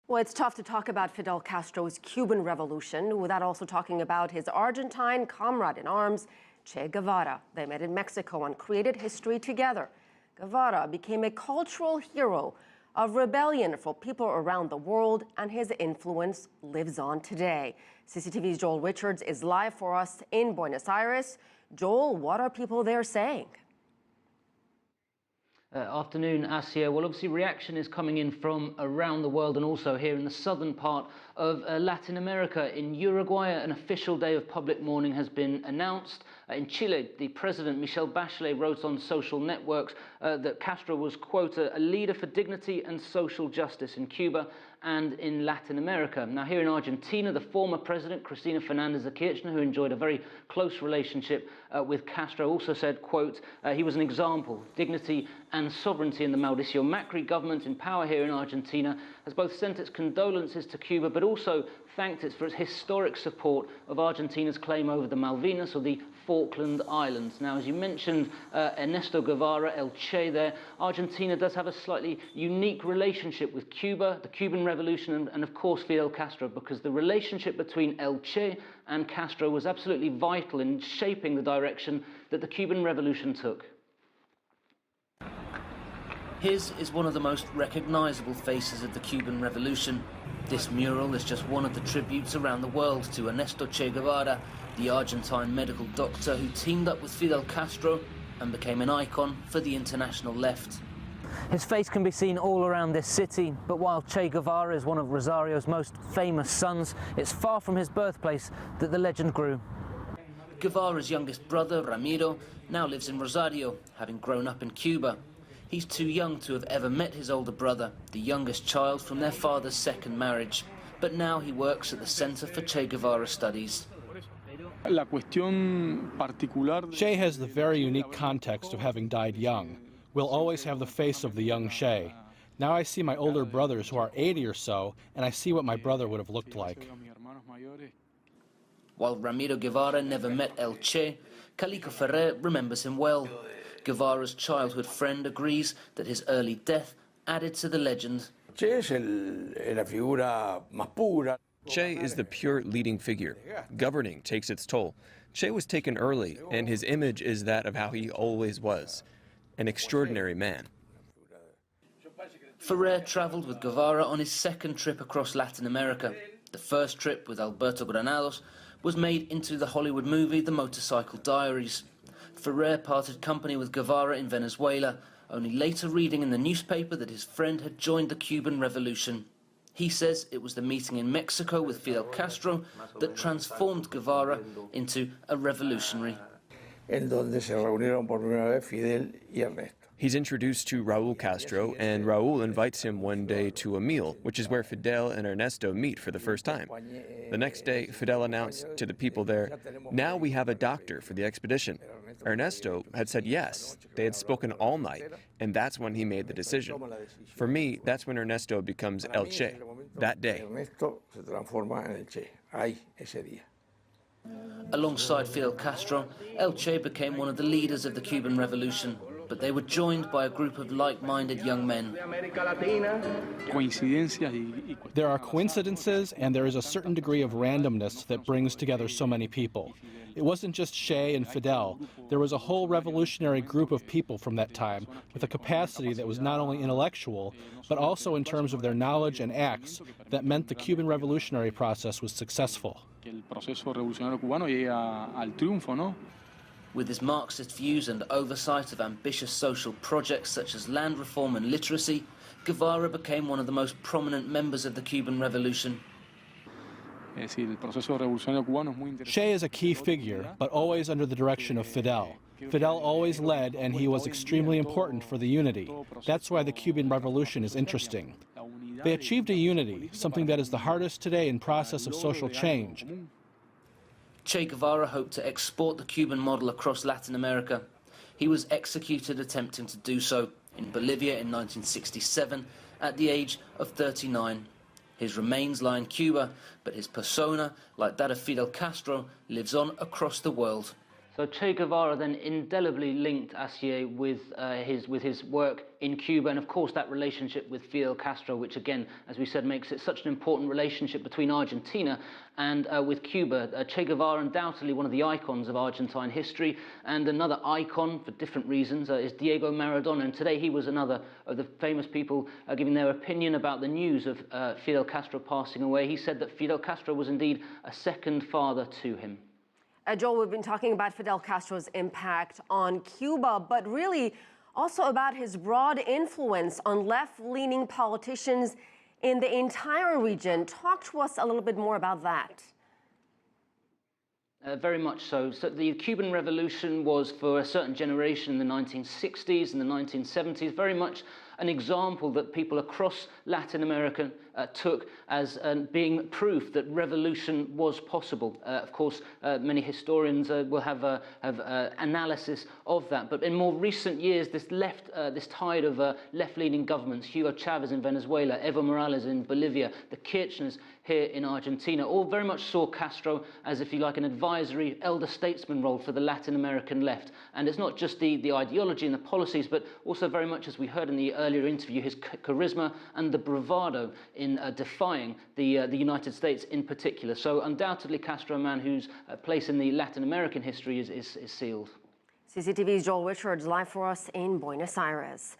Well, it's tough to talk about Fidel Castro's Cuban Revolution without also talking about his Argentine comrade in arms, Che Guevara. They met in Mexico and created history together. Guevara became a cultural hero of rebellion for people around the world, and his influence lives on today. CCTV's Joel Richards is live for us in Buenos Aires. Joel, what are people there saying? Afternoon, Asia. Well, obviously reaction is coming in from around the world and also here in the southern part of Latin America. In Uruguay, an official day of public mourning has been announced. In Chile, the president, Michelle Bachelet, wrote on social networks that Castro was, quote, a leader for dignity and social justice in Cuba and in Latin America. Now, here in Argentina, the former president, Cristina Fernández de Kirchner, who enjoyed a very close relationship with Castro, also said, quote, he was an example, dignity and sovereignty. In the Mauricio Macri government in power here in Argentina has both sent its condolences to Cuba, but also thanked it for its historic support of Argentina's claim over the Malvinas, or the Falkland Islands. Now, as you mentioned, Ernesto Guevara, El Che there, Argentina does have a slightly unique relationship with Cuba, the Cuban Revolution, and of course Fidel Castro, because the relationship between El Che and Castro was absolutely vital in shaping the direction that the Cuban Revolution took. His is one of the most recognizable faces of the Cuban Revolution. This mural is just one of the tributes around the world to Ernesto Che Guevara, the Argentine medical doctor who teamed up with Fidel Castro and became an icon for the international left. His face can be seen all around this city, but while Che Guevara is one of Rosario's most famous sons, it's far from his birthplace that the legend grew. Guevara's youngest brother, Ramiro, now lives in Rosario, having grown up in Cuba. He's too young to have ever met his older brother, the youngest child from their father's second marriage. But now he works at the Center for Che Guevara Studies. Che has the very unique context of having died young. We'll always have the face of the young Che. Now I see my older brothers who are 80 or so, and I see what my brother would have looked like. While Ramiro Guevara never met El Che, Calico Ferrer remembers him well. Guevara's childhood friend agrees that his early death added to the legend. Che is the pure leading figure. Governing takes its toll. Che was taken early, and his image is that of how he always was, an extraordinary man. Ferrer traveled with Guevara on his second trip across Latin America. The first trip with Alberto Granados was made into the Hollywood movie The Motorcycle Diaries. Ferrer parted company with Guevara in Venezuela, only later reading in the newspaper that his friend had joined the Cuban Revolution. He says it was the meeting in Mexico with Fidel Castro that transformed Guevara into a revolutionary. He's introduced to Raul Castro, and Raul invites him one day to a meal, which is where Fidel and Ernesto meet for the first time. The next day, Fidel announced to the people there, "Now we have a doctor for the expedition." Ernesto had said yes. They had spoken all night, and that's when he made the decision. For me, that's when Ernesto becomes El Che, that day. Alongside Fidel Castro, El Che became one of the leaders of the Cuban Revolution, but they were joined by a group of like-minded young men. There are coincidences, and there is a certain degree of randomness that brings together so many people. It wasn't just Che and Fidel. There was a whole revolutionary group of people from that time with a capacity that was not only intellectual, but also in terms of their knowledge and acts that meant the Cuban revolutionary process was successful. With his Marxist views and oversight of ambitious social projects such as land reform and literacy, Guevara became one of the most prominent members of the Cuban Revolution. Che is a key figure, but always under the direction of Fidel. Fidel always led, and he was extremely important for the unity. That's why the Cuban Revolution is interesting. They achieved a unity, something that is the hardest today in process of social change. Che Guevara hoped to export the Cuban model across Latin America. He was executed attempting to do so in Bolivia in 1967 at the age of 39. His remains lie in Cuba, but his persona, like that of Fidel Castro, lives on across the world. So Che Guevara then indelibly linked Acier with his work in Cuba, and of course that relationship with Fidel Castro, which again, as we said, makes it such an important relationship between Argentina and with Cuba. Che Guevara, undoubtedly one of the icons of Argentine history, and another icon for different reasons is Diego Maradona. And today he was another of the famous people giving their opinion about the news of Fidel Castro passing away. He said that Fidel Castro was indeed a second father to him. Joel, we've been talking about Fidel Castro's impact on Cuba, but really also about his broad influence on left-leaning politicians in the entire region. Talk to us a little bit more about that. Very much so. So the Cuban Revolution was, for a certain generation in the 1960s and the 1970s, very much an example that people across Latin America took as being proof that revolution was possible. Of course, many historians will have analysis of that. But in more recent years, this tide of left-leaning governments, Hugo Chavez in Venezuela, Evo Morales in Bolivia, the Kirchners here in Argentina, all very much saw Castro as, if you like, an advisory elder statesman role for the Latin American left. And it's not just the ideology and the policies, but also very much, as we heard in the earlier interview, his charisma and the bravado in defying the United States in particular. So undoubtedly Castro, a man whose place in the Latin American history is sealed. CCTV's Joel Richards live for us in Buenos Aires.